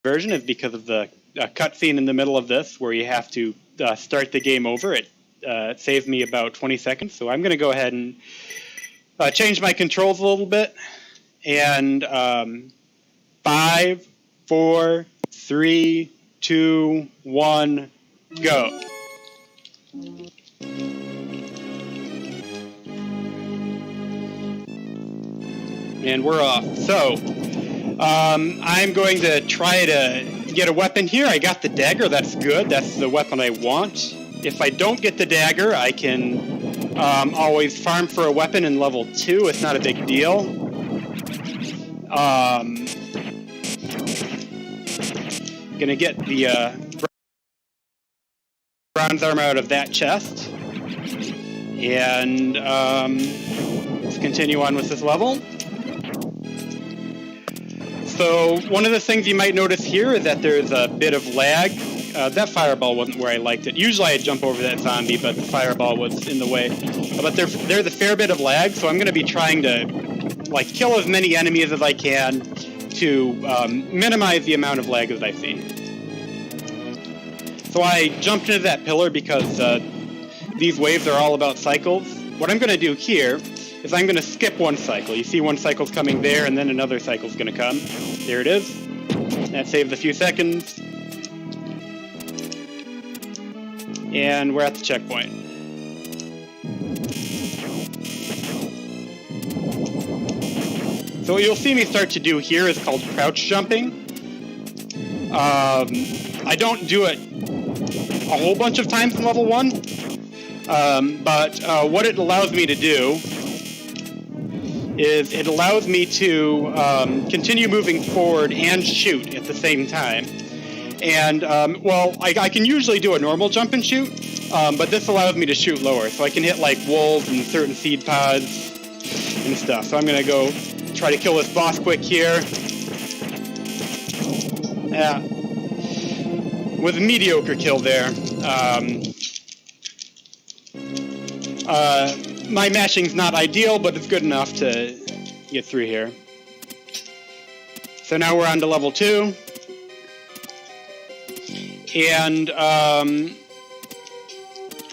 version is because of the cutscene in the middle of this where you have to start the game over. It saves me about 20 seconds, so I'm going to go ahead and change my controls a little bit. And 5, 4, 3, 2, 1, go. And we're off. So I'm going to try to get a weapon here. I got the dagger. That's good. That's the weapon I want. If I don't get the dagger, I can always farm for a weapon in level 2. It's not a big deal. Gonna get the bronze armor out of that chest. And let's continue on with this level. So one of the things you might notice here is that there's a bit of lag. That fireball wasn't where I liked it. Usually I'd jump over that zombie, but the fireball was in the way. But there's a fair bit of lag, so I'm going to be trying to kill as many enemies as I can to minimize the amount of lag that I see. So I jumped into that pillar because these waves are all about cycles. What I'm going to do here is I'm going to skip one cycle. You see one cycle's coming there, and then another cycle's going to come. There it is. That saves a few seconds. And we're at the checkpoint. So what you'll see me start to do here is called crouch jumping. I don't do it a whole bunch of times in level 1, but what it allows me to do is it allows me to continue moving forward and shoot at the same time. And, well, I can usually do a normal jump and shoot, but this allows me to shoot lower. So I can hit, wolves and certain seed pods and stuff. So I'm going to go try to kill this boss quick here. Yeah. With a mediocre kill there. My mashing's not ideal, but it's good enough to get through here. So now we're on to level 2. And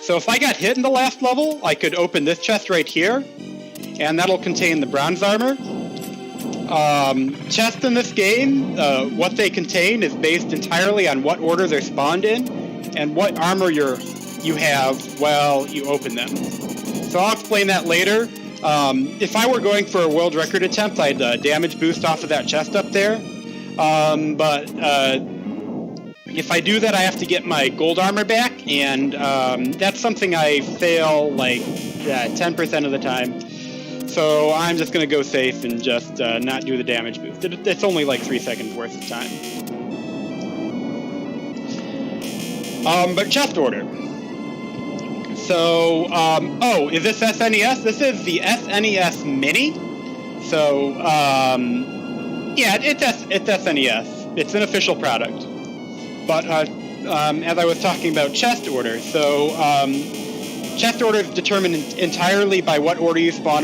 so if I got hit in the last level, I could open this chest right here, and that'll contain the bronze armor. Chests in this game, what they contain is based entirely on what order they're spawned in, and what armor you have while you open them. So I'll explain that later. If I were going for a world record attempt, I'd damage boost off of that chest up there. But if I do that, I have to get my gold armor back, and that's something I fail 10% of the time. So I'm just going to go safe and just not do the damage boost. It's only 3 seconds worth of time. But chest order. So, oh, is this SNES? This is the SNES Mini. So, yeah, it's SNES. It's an official product. But as I was talking about chest order, so chest order is determined entirely by what order you spawn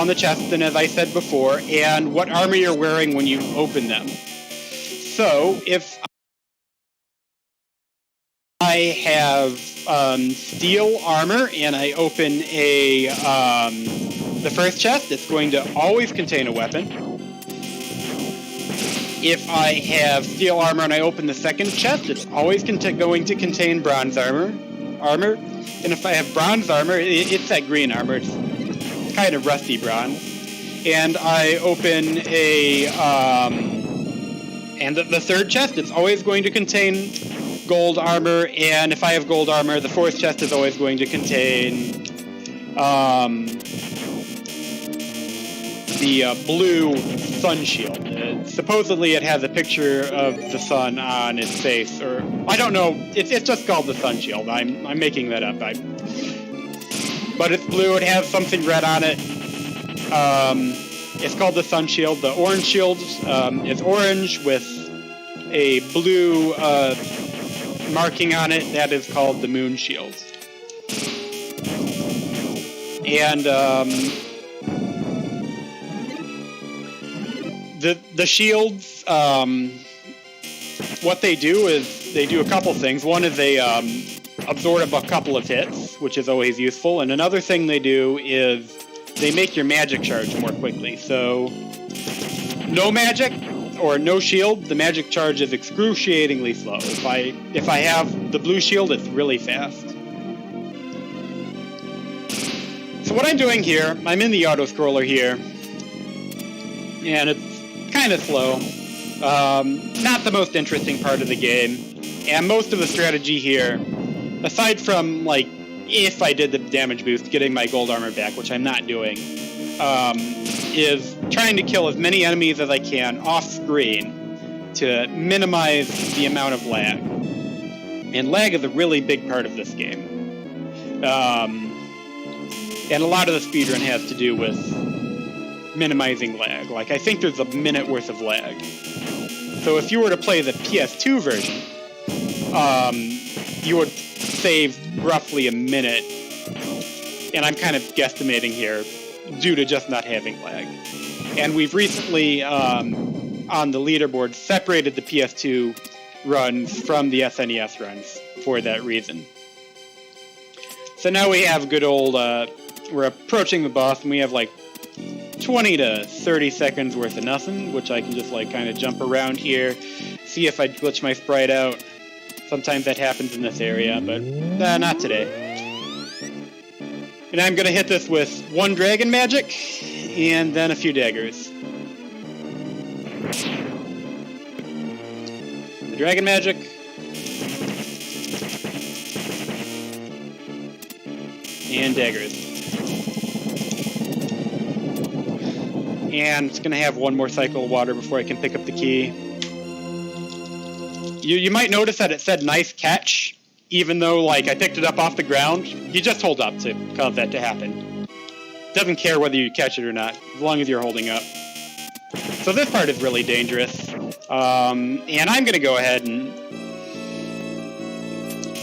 the chests in, as I said before, and what armor you're wearing when you open them. So if I have steel armor and I open the first chest, it's going to always contain a weapon. If I have steel armor and I open the second chest, it's always going to contain bronze armor. And if I have bronze armor, it's that green armor. It's kind of rusty bronze. And I open and the third chest, it's always going to contain gold armor. And if I have gold armor, the fourth chest is always going to contain the blue sun shield. Supposedly it has a picture of the sun on its face, or I don't know. It's just called the sun shield. I'm making that up. But it's blue. It has something red on it. It's called the sun shield. The orange shield is orange with a blue marking on it. That is called the moon shield. And the shields, what they do is they do a couple things. One is they absorb a couple of hits, which is always useful. And another thing they do is they make your magic charge more quickly. So no magic or no shield, the magic charge is excruciatingly slow. If I have the blue shield, it's really fast. So what I'm doing here, I'm in the auto scroller here, and it's kind of slow. Not the most interesting part of the game, and most of the strategy here, aside from, like, if I did the damage boost, getting my gold armor back, which I'm not doing, is trying to kill as many enemies as I can off-screen to minimize the amount of lag. And lag is a really big part of this game. And a lot of the speedrun has to do with minimizing lag. Like, I think there's a minute worth of lag. So if you were to play the PS2 version, you would save roughly a minute, and I'm kind of guesstimating here due to just not having lag. And we've recently, on the leaderboard, separated the PS2 runs from the SNES runs for that reason. So now we have good old, we're approaching the boss, and we have like 20 to 30 seconds worth of nothing, which I can just like kind of jump around here, see if I glitch my sprite out. Sometimes that happens in this area, but not today. And I'm going to hit this with one dragon magic, and then a few daggers. The dragon magic. And daggers. And it's going to have one more cycle of water before I can pick up the key. You might notice that it said nice catch, even though, like, I picked it up off the ground. You just hold up to cause that to happen. Doesn't care whether you catch it or not, as long as you're holding up. So this part is really dangerous. And I'm going to go ahead and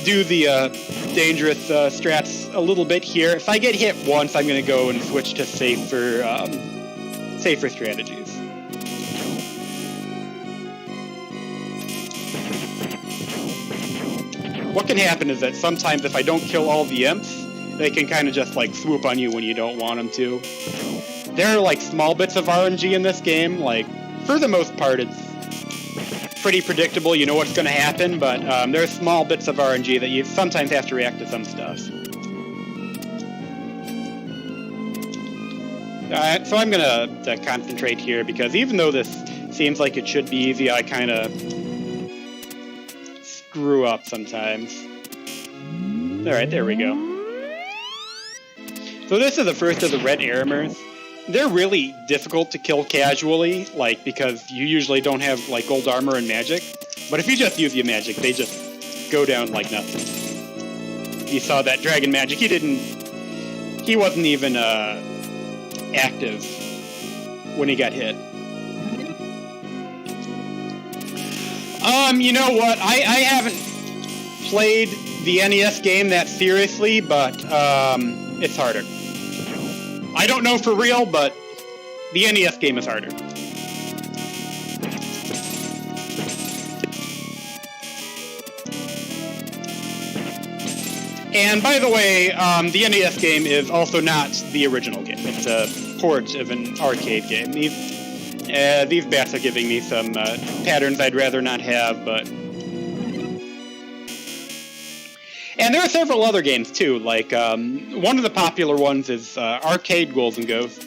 do the dangerous strats a little bit here. If I get hit once, I'm going to go and switch to safer strategies. What can happen is that sometimes if I don't kill all the imps, they can kind of just like swoop on you when you don't want them to. There are like small bits of RNG in this game. Like, for the most part, it's pretty predictable. You know what's going to happen, but there are small bits of RNG that you sometimes have to react to some stuff. Alright, so I'm going to concentrate here, because even though this seems like it should be easy, I kind of screw up sometimes. Alright, there we go. So this is the first of the red Aramers. They're really difficult to kill casually, like, because you usually don't have, like, gold armor and magic. But if you just use your magic, they just go down like nothing. You saw that dragon magic. He wasn't even, active when he got hit. You know what? I haven't played the NES game that seriously, but it's harder. I don't know for real, but the NES game is harder. And by the way, the NES game is also not the original game. It's a port of an arcade game. These bats are giving me some patterns I'd rather not have, but... And there are several other games, too. Like, one of the popular ones is Arcade Ghouls and Ghosts,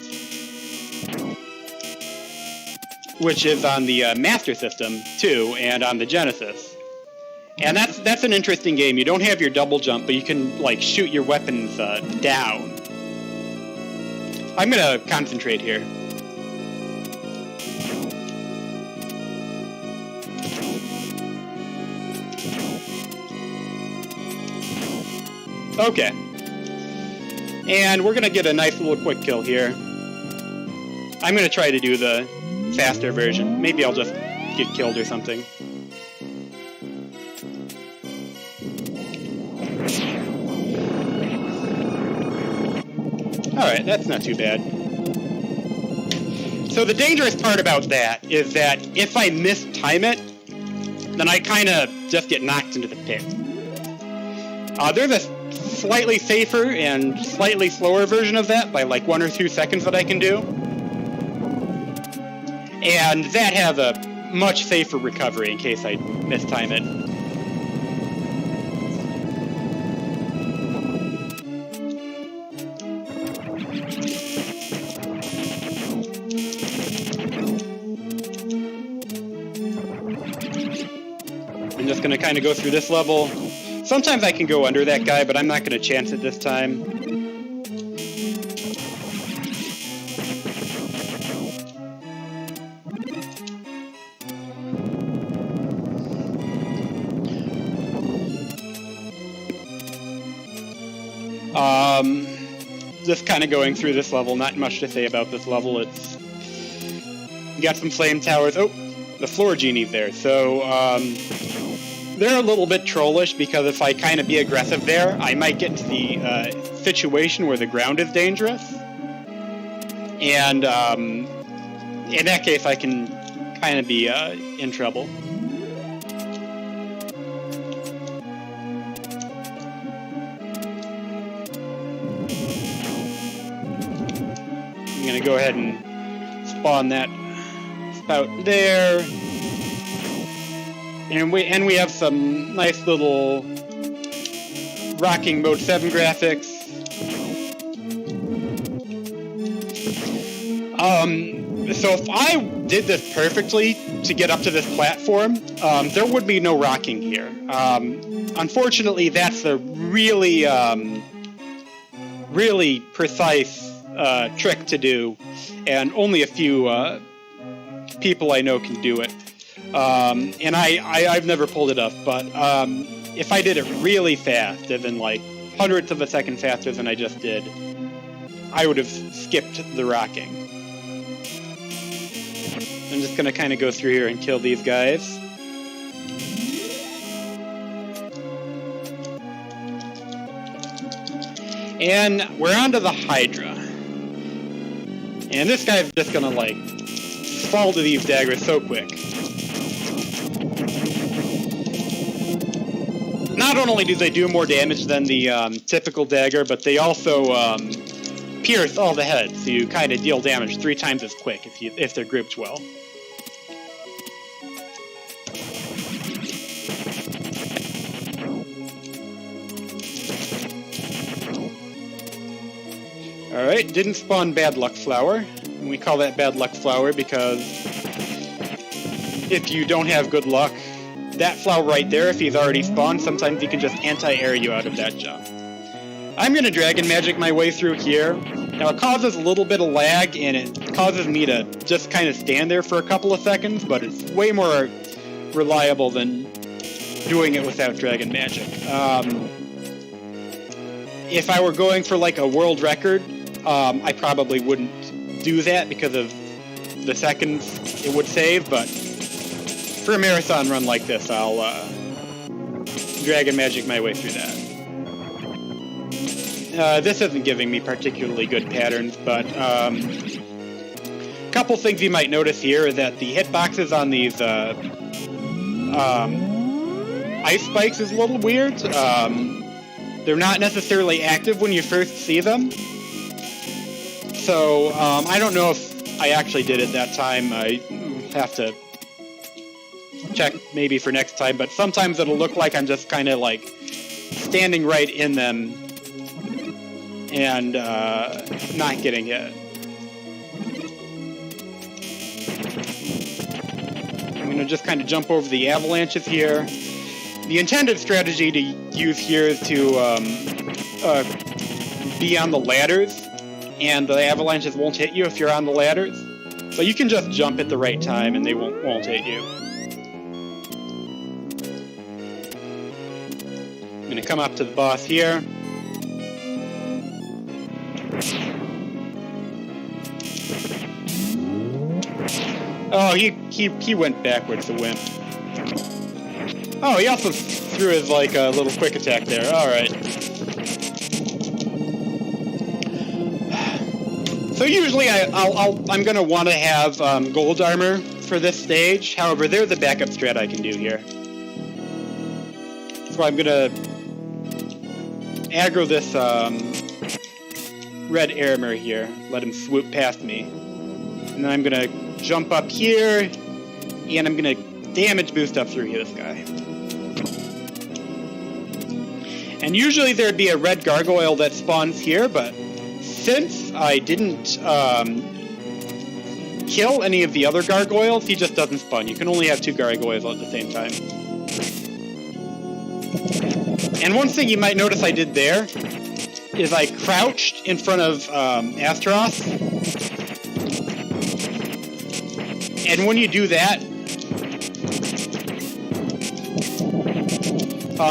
which is on the Master System, too, and on the Genesis. And that's an interesting game. You don't have your double jump, but you can, like, shoot your weapons down. I'm gonna concentrate here. Okay. And we're gonna get a nice little quick kill here. I'm gonna try to do the faster version. Maybe I'll just get killed or something. Alright, that's not too bad. So the dangerous part about that is that if I mistime it, then I kind of just get knocked into the pit. There's a slightly safer and slightly slower version of that by like 1 or 2 seconds that I can do. And that has a much safer recovery in case I mistime it. I'm just going to kind of go through this level. Sometimes I can go under that guy, but I'm not going to chance it this time. Just kind of going through this level, not much to say about this level. It's... We got some flame towers. Oh, the floor genie's there. So, they're a little bit trollish because if I kind of be aggressive there, I might get into the situation where the ground is dangerous. And in that case, I can kind of be in trouble. I'm going to go ahead and spawn that spout there. And we have some nice little rocking mode 7 graphics. So if I did this perfectly to get up to this platform, there would be no rocking here. Unfortunately, that's a really, really precise trick to do, and only a few people I know can do it. And I've never pulled it off, but if I did it really fast, as in like hundredths of a second faster than I just did, I would have skipped the rocking. I'm just going to kind of go through here and kill these guys. And we're onto the Hydra. And this guy's just going to like fall to these daggers so quick. Not only do they do more damage than the typical dagger, but they also pierce all the heads, so you kind of deal damage 3 times as quick if they're grouped well. Alright, didn't spawn Bad Luck Flower. And we call that Bad Luck Flower because if you don't have good luck, that flower right there, if he's already spawned, sometimes he can just anti-air you out of that jump. I'm going to Dragon Magic my way through here. Now it causes a little bit of lag, and it causes me to just kind of stand there for a couple of seconds, but it's way more reliable than doing it without Dragon Magic. If I were going for like a world record, I probably wouldn't do that because of the seconds it would save, but for a marathon run like this, I'll Dragon Magic my way through that. This isn't giving me particularly good patterns, but a couple things you might notice here is that the hitboxes on these ice spikes is a little weird. They're not necessarily active when you first see them. So I don't know if I actually did it that time. I have to check maybe for next time, but sometimes it'll look like I'm just kind of like standing right in them and not getting hit. I'm going to just kind of jump over the avalanches here. The intended strategy to use here is to be on the ladders, and the avalanches won't hit you if you're on the ladders. So you can just jump at the right time and they won't hit you. I'm going to come up to the boss here. Oh, he went backwards, the wimp. Oh, he also threw his like a little quick attack there. All right. So usually I'm gonna want to have gold armor for this stage. However, there's a backup strat I can do here. So I'm gonna aggro this red armor here, let him swoop past me. And then I'm gonna jump up here, and I'm gonna damage boost up through this guy. And usually there'd be a red gargoyle that spawns here, but since I didn't kill any of the other gargoyles, he just doesn't spawn. You can only have 2 gargoyles at the same time. And one thing you might notice I did there is I crouched in front of Astaroth. And when you do that,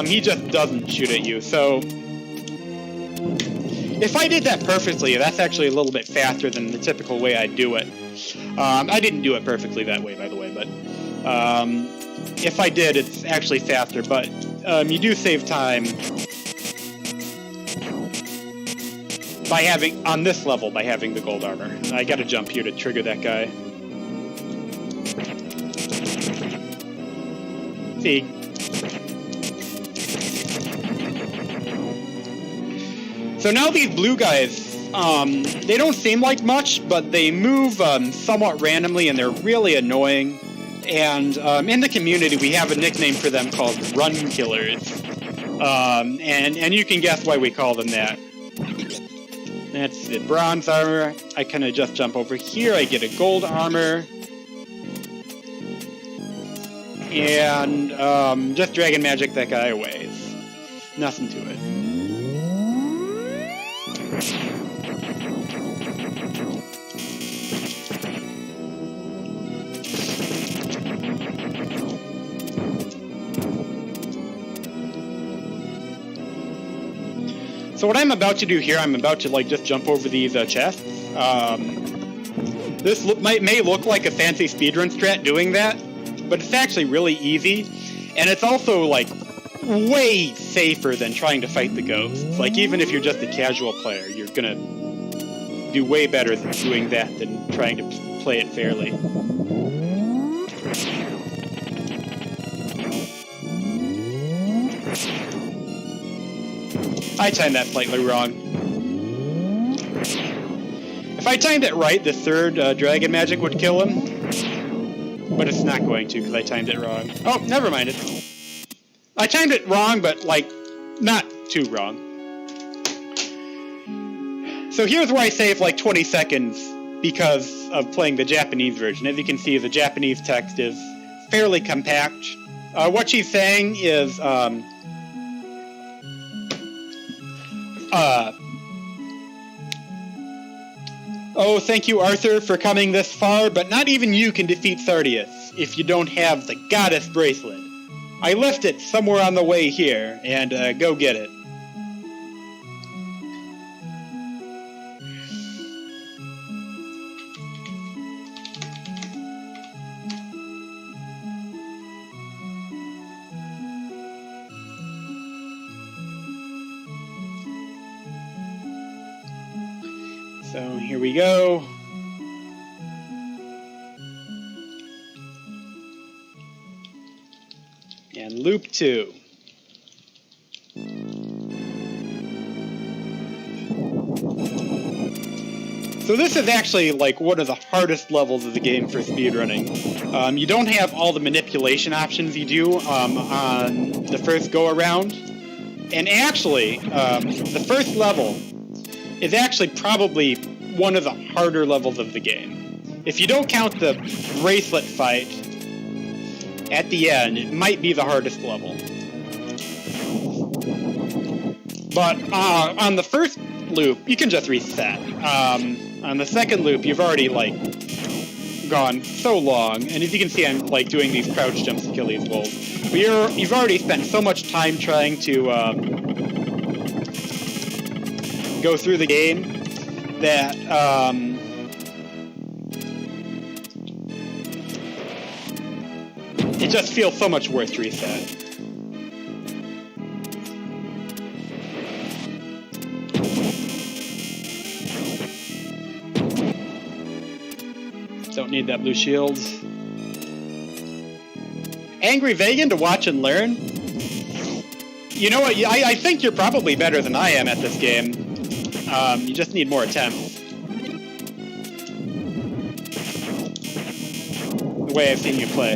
he just doesn't shoot at you. So if I did that perfectly, that's actually a little bit faster than the typical way I do it. I didn't do it perfectly that way, by the way, but if I did, it's actually faster. But you do save time by having, on this level, by having the gold armor. I gotta jump here to trigger that guy. See. So now these blue guys, they don't seem like much, but they move somewhat randomly, and they're really annoying. And in the community, we have a nickname for them called Run Killers. And you can guess why we call them that. That's the bronze armor. I kind of just jump over here. I get a gold armor. And just dragon magic that guy away. It's nothing to it. So what I'm about to do here, I'm about to like just jump over these chests. This may look like a fancy speedrun strat doing that, but it's actually really easy, and it's also like way safer than trying to fight the ghosts. Like even if you're just a casual player, you're gonna do way better than doing that than trying to play it fairly. I timed that slightly wrong. If I timed it right, the third dragon magic would kill him. But it's not going to, because I timed it wrong. Oh, never mind it. I timed it wrong, but, like, not too wrong. So here's where I save, like, 20 seconds because of playing the Japanese version. As you can see, the Japanese text is fairly compact. What she's saying is, oh, thank you, Arthur, for coming this far, but not even you can defeat Sardius if you don't have the goddess bracelet. I left it somewhere on the way here, and go get it. So here we go. And loop 2. So this is actually like one of the hardest levels of the game for speedrunning. You don't have all the manipulation options you do on the first go around. And actually, the first level is actually probably one of the harder levels of the game. If you don't count the bracelet fight at the end, it might be the hardest level. But on the first loop, you can just reset. On the second loop, you've already like gone so long, and as you can see, I'm like doing these crouch jumps to kill these wolves. But you've already spent so much time trying to go through the game that it just feels so much worse to reset. Don't need that blue shield. Angry Vegan to watch and learn? You know what? I think you're probably better than I am at this game. You just need more attempts. The way I've seen you play.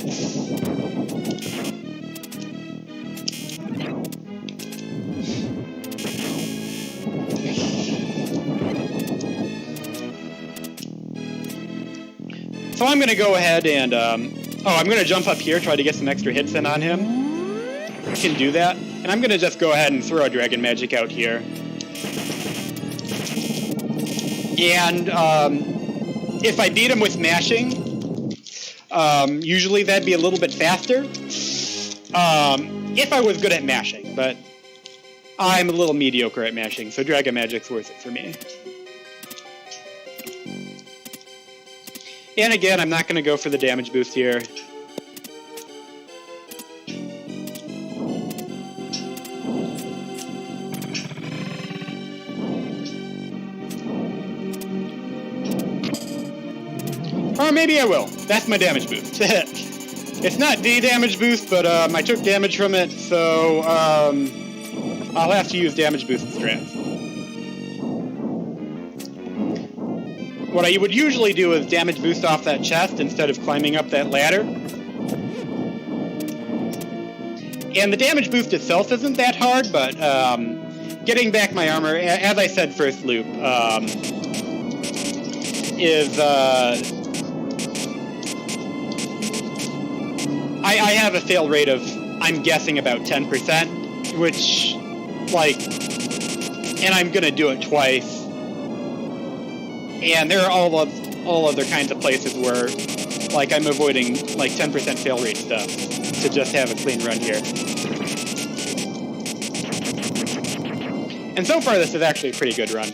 So I'm going to go ahead and, I'm going to jump up here, try to get some extra hits in on him. I can do that. And I'm going to just go ahead and throw a Dragon Magic out here. And if I beat him with mashing, usually that'd be a little bit faster. If I was good at mashing, but I'm a little mediocre at mashing, so Dragon Magic's worth it for me. And again, I'm not going to go for the damage boost here. Or maybe I will. That's my damage boost. It's not the damage boost, but I took damage from it, so I'll have to use damage boost strats. What I would usually do is damage boost off that chest instead of climbing up that ladder. And the damage boost itself isn't that hard, but getting back my armor, as I said first loop, is... I have a fail rate of, I'm guessing, about 10%, which, like, and I'm going to do it twice. And there are all other kinds of places where, like, I'm avoiding, like, 10% fail rate stuff to just have a clean run here. And so far, this is actually a pretty good run.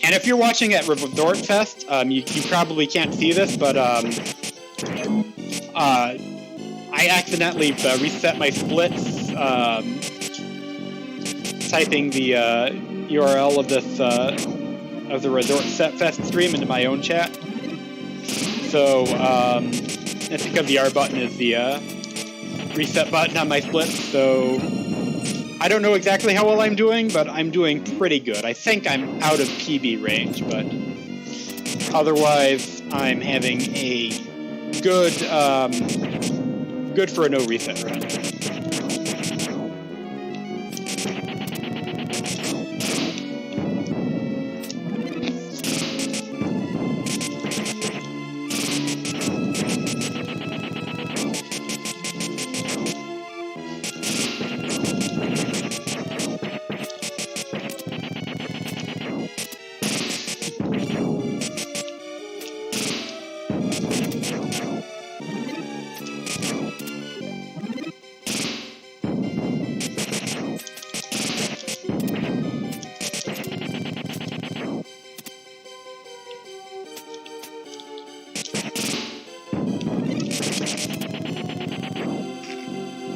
And if you're watching at Resort Fest, you probably can't see this, but I accidentally reset my splits, typing the URL of this of the Resort Fest stream into my own chat. So that's because the R button is the reset button on my splits. So I don't know exactly how well I'm doing, but I'm doing pretty good. I think I'm out of PB range, but otherwise I'm having a good good for a no reset run.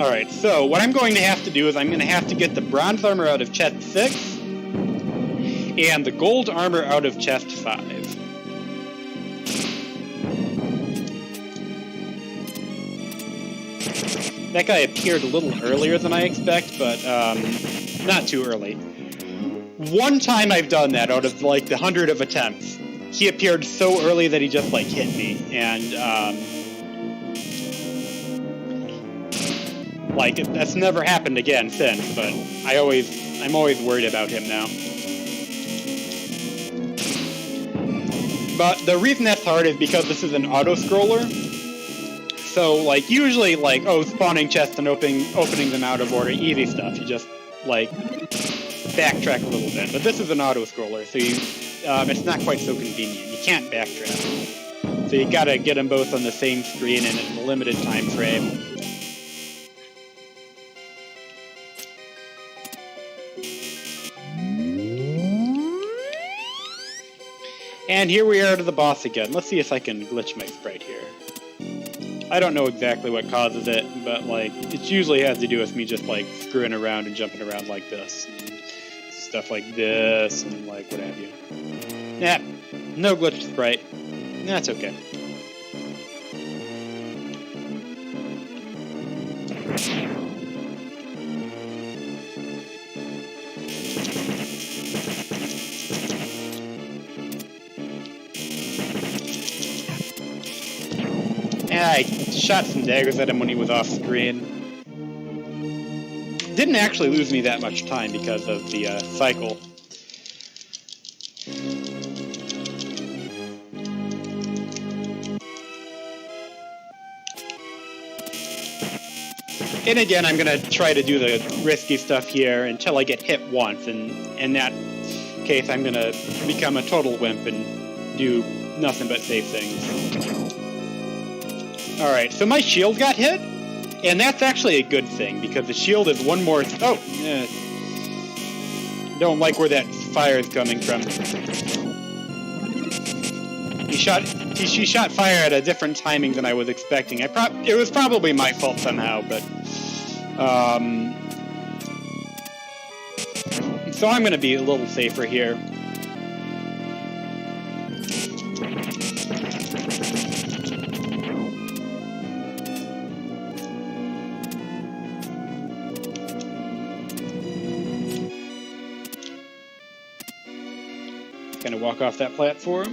Alright, so what I'm going to have to do is I'm going to have to get the bronze armor out of chest 6 and the gold armor out of chest 5. That guy appeared a little earlier than I expect, but not too early. One time I've done that out of like the 100 of attempts. He appeared so early that he just like hit me, and like, that's never happened again since, but I'm always worried about him now. But the reason that's hard is because this is an auto-scroller. So, like, usually, like, spawning chests and opening them out of order, easy stuff. You just, like, backtrack a little bit. But this is an auto-scroller, so you, it's not quite so convenient. You can't backtrack. So you gotta get them both on the same screen and in a limited time frame. And here we are to the boss again. Let's see if I can glitch my sprite here. I don't know exactly what causes it, but like it usually has to do with me just like screwing around and jumping around like this. And stuff like this and like what have you. Nah, no glitch sprite. That's okay. Yeah, I shot some daggers at him when he was off screen. Didn't actually lose me that much time because of the cycle. And again, I'm going to try to do the risky stuff here until I get hit once, and in that case, I'm going to become a total wimp and do nothing but save things. Alright, so my shield got hit, and that's actually a good thing, because the shield is one more... Oh! Don't like where that fire is coming from. She shot fire at a different timing than I was expecting. It was probably my fault somehow, but... So I'm going to be a little safer here. Gonna walk off that platform.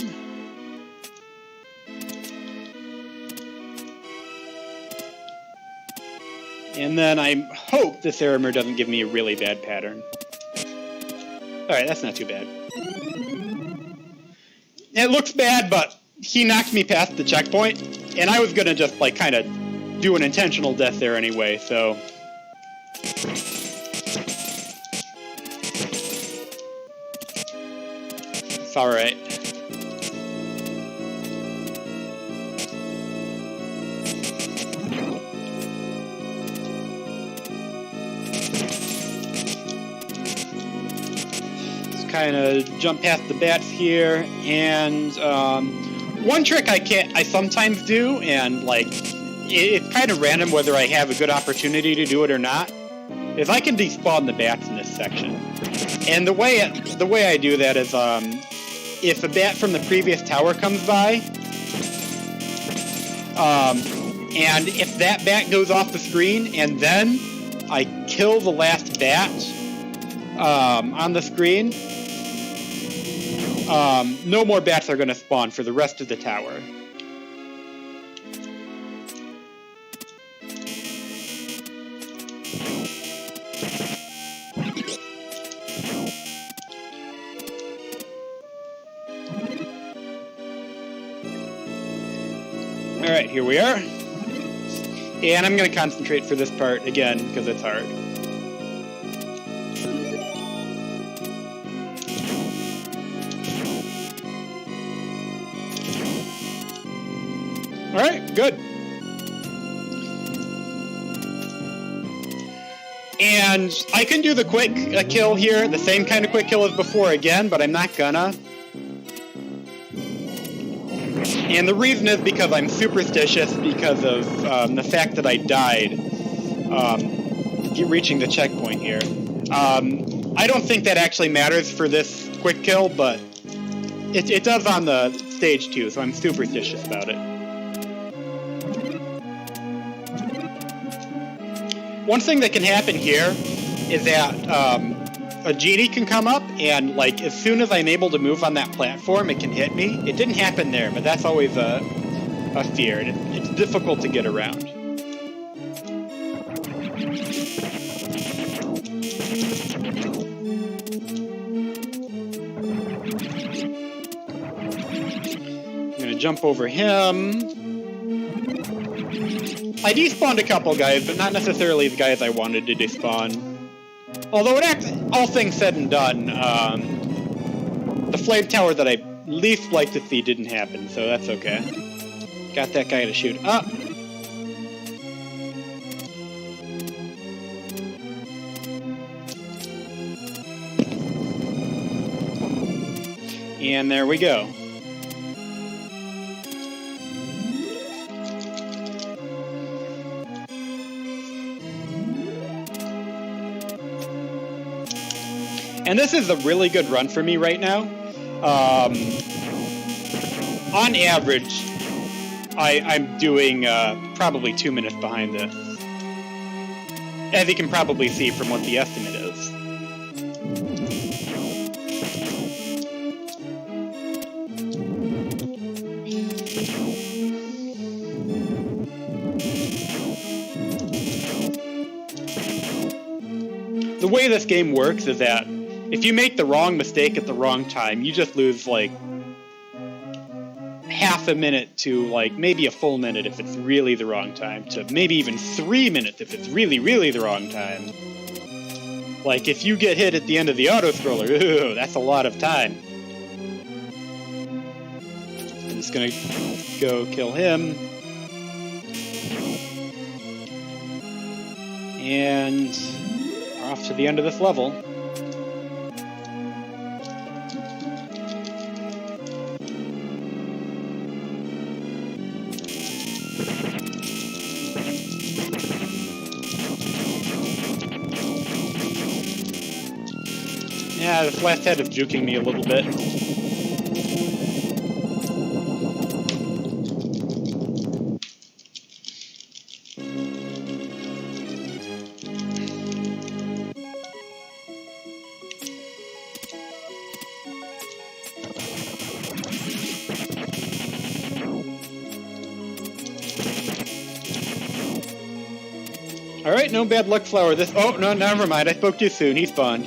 And then I hope this Aramir doesn't give me a really bad pattern. Alright, that's not too bad. It looks bad, but he knocked me past the checkpoint, and I was gonna just, like, kind of do an intentional death there anyway, so... It's alright. Kind of jump past the bats here, and one trick I sometimes do, and like it's kind of random whether I have a good opportunity to do it or not, is I can despawn the bats in this section. And the way I do that is if a bat from the previous tower comes by, and if that bat goes off the screen and then I kill the last bat on the screen, no more bats are going to spawn for the rest of the tower. Alright, here we are. And I'm going to concentrate for this part again because it's hard. Alright, good. And I can do the quick kill here, the same kind of quick kill as before again, but I'm not gonna. And the reason is because I'm superstitious because of the fact that I died reaching the checkpoint here. I don't think that actually matters for this quick kill, but it does on the stage too, so I'm superstitious about it. One thing that can happen here is that a genie can come up, and like as soon as I'm able to move on that platform, it can hit me. It didn't happen there, but that's always a fear. It's difficult to get around. I'm gonna jump over him. I despawned a couple guys, but not necessarily the guys I wanted to despawn. Although, all things said and done, the flame tower that I least liked to see didn't happen, so that's okay. Got that guy to shoot up. And there we go. And this is a really good run for me right now. On average, I'm doing probably 2 minutes behind this. as you can probably see from what the estimate is. The way this game works is that if you make the wrong mistake at the wrong time, you just lose like half a minute to like maybe a full minute if it's really the wrong time, to maybe even 3 minutes if it's really, really the wrong time. Like if you get hit at the end of the auto-scroller, ooh, that's a lot of time. I'm just gonna go kill him. And we're off to the end of this level. Yeah, this last head is juking me a little bit. Alright, no bad luck flower. This. Oh, no, never mind. I spoke too soon. He spawned.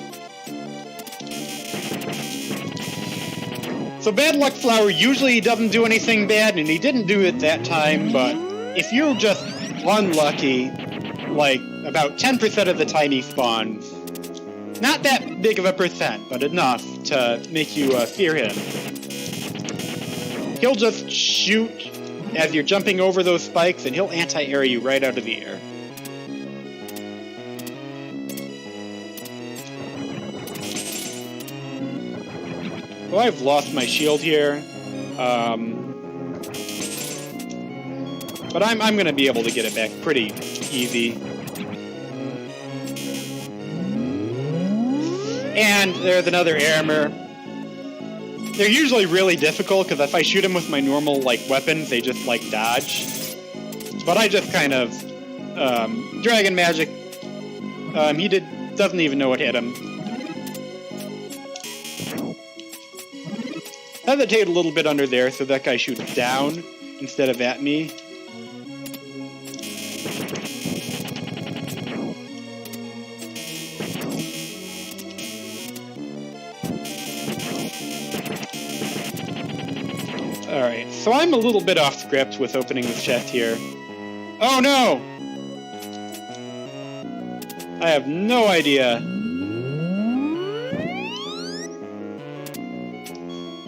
So bad luck flower usually doesn't do anything bad, and he didn't do it that time, but if you're just unlucky, like about 10% of the time he spawns, not that big of a percent, but enough to make you fear him. He'll just shoot as you're jumping over those spikes, and he'll anti-air you right out of the air. Well, I've lost my shield here, but I'm going to be able to get it back pretty easy. And there's another armor. They're usually really difficult because if I shoot them with my normal like weapons, they just like dodge. But I just kind of dragon magic. He doesn't even know what hit him. Hesitate a little bit under there so that guy shoots down instead of at me. Alright, so I'm a little bit off script with opening this chest here. Oh no! I have no idea.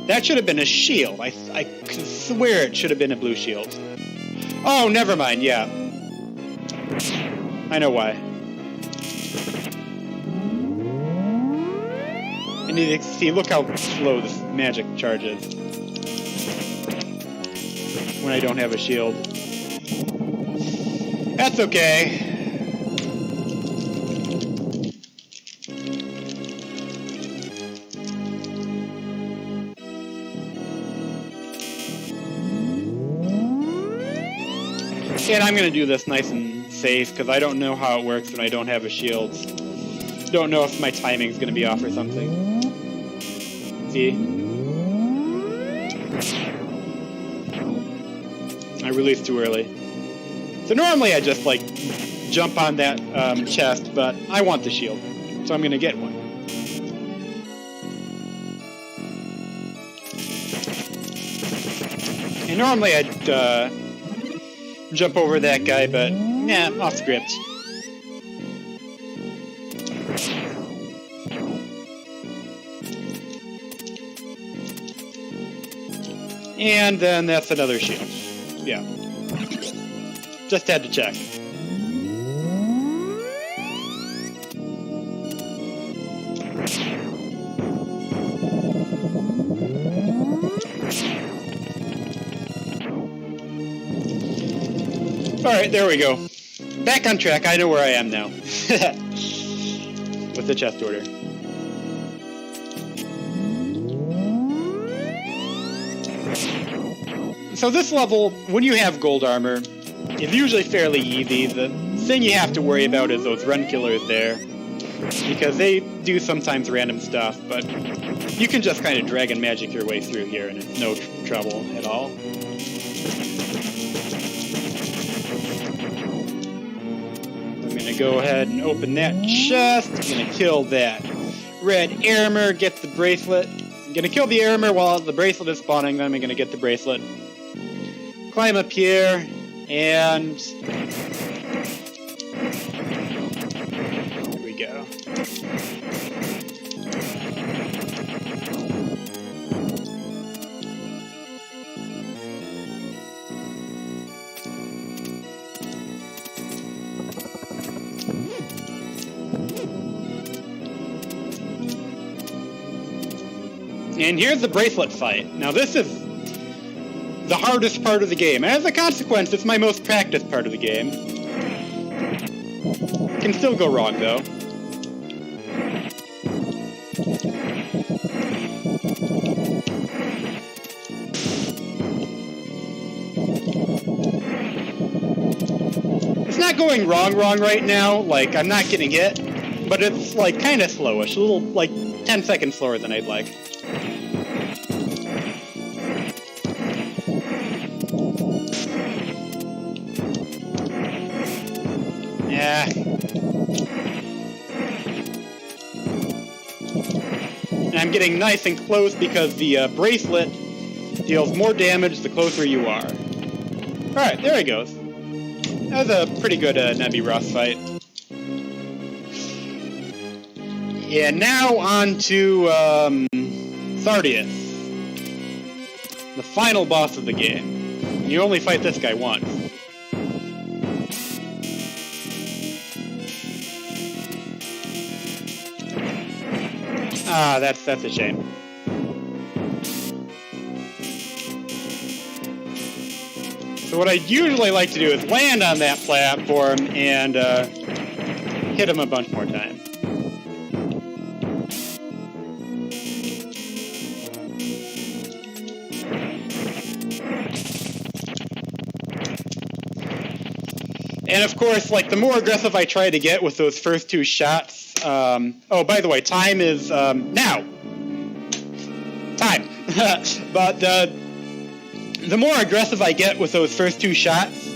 That should have been a shield. I could swear it should have been a blue shield. Oh, never mind, yeah. I know why. And you can see, look how slow this magic charges when I don't have a shield. That's okay. And I'm going to do this nice and safe, because I don't know how it works when I don't have a shield. Don't know if my timing's going to be off or something. See? I released too early. So normally I just, like, jump on that chest, but I want the shield, so I'm going to get one. And normally I'd jump over that guy, but yeah, off script. And then that's another shield. Yeah. Just had to check. Alright, there we go. Back on track. I know where I am now. With the chest order. So this level, when you have gold armor, is usually fairly easy. The thing you have to worry about is those run killers there, because they do sometimes random stuff, but you can just kind of drag and magic your way through here and it's no trouble at all. I'm going to go ahead and open that chest. I'm going to kill that red armor, get the bracelet. I'm going to kill the armor while the bracelet is spawning, then I'm going to get the bracelet. Climb up here, and here we go. And here's the bracelet fight. Now this is the hardest part of the game. As a consequence, it's my most practiced part of the game. Can still go wrong, though. It's not going wrong right now. Like, I'm not getting hit, but it's, like, kind of slowish. A little, like, 10 seconds slower than I'd like. Yeah. And I'm getting nice and close because the bracelet deals more damage the closer you are. Alright, there he goes. That was a pretty good Nebby Ross fight. Yeah, now on to Sardius, the final boss of the game. You only fight this guy once. Ah, that's a shame. So what I usually like to do is land on that platform and hit him a bunch more times. And of course, like, the more aggressive I try to get with those first two shots, oh, by the way, time is, now! Time! But, the more aggressive I get with those first two shots,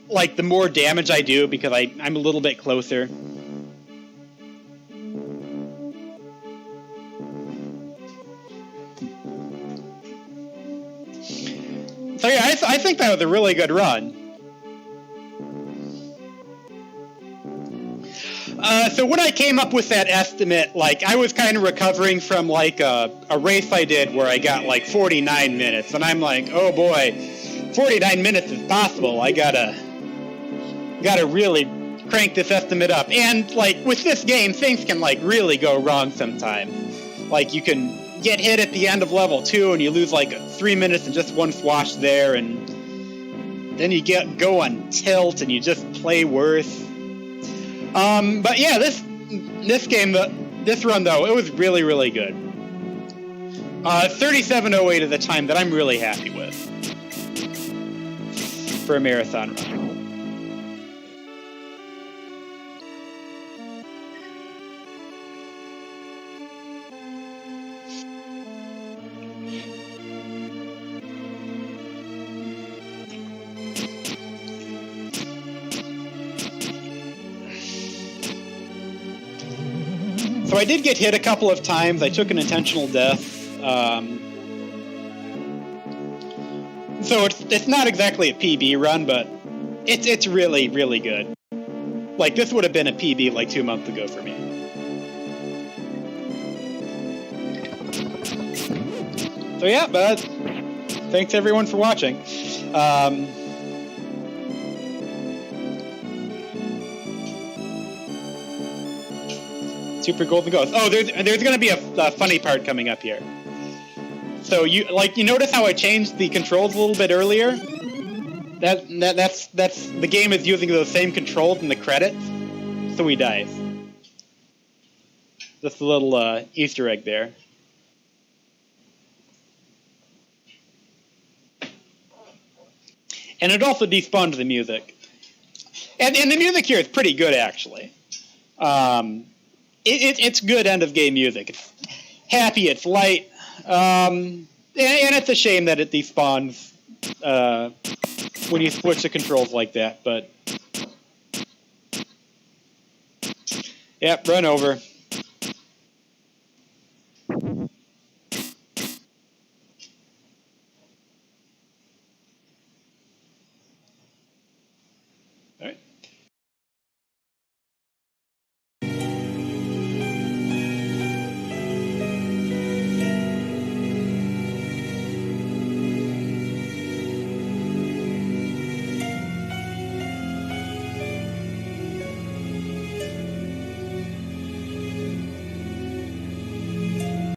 like, the more damage I do because I'm a little bit closer. So yeah, I think that was a really good run. So when I came up with that estimate, like, I was kind of recovering from, like, a race I did where I got, like, 49 minutes. And I'm like, oh boy, 49 minutes is possible. I gotta really crank this estimate up. And, like, with this game, things can, like, really go wrong sometimes. Like, you can get hit at the end of level 2 and you lose, like, 3 minutes and just one swash there, and then you go on tilt and you just play worse. But yeah, this game, this run though, it was really, really good. 37:08 is the time that I'm really happy with for a marathon run. So I did get hit a couple of times. I took an intentional death. So it's not exactly a PB run, but it's really, really good. Like, this would have been a PB like 2 months ago for me. So yeah, but thanks everyone for watching. Super Golden Ghost. Oh, there's going to be a funny part coming up here. So you notice how I changed the controls a little bit earlier? That's the game is using those same controls in the credits, so he dies. Just a little Easter egg there. And it also despawned the music. And the music here is pretty good, actually. It's good end-of-game music. It's happy, it's light, and it's a shame that it despawns when you switch the controls like that, but... Yep, run over.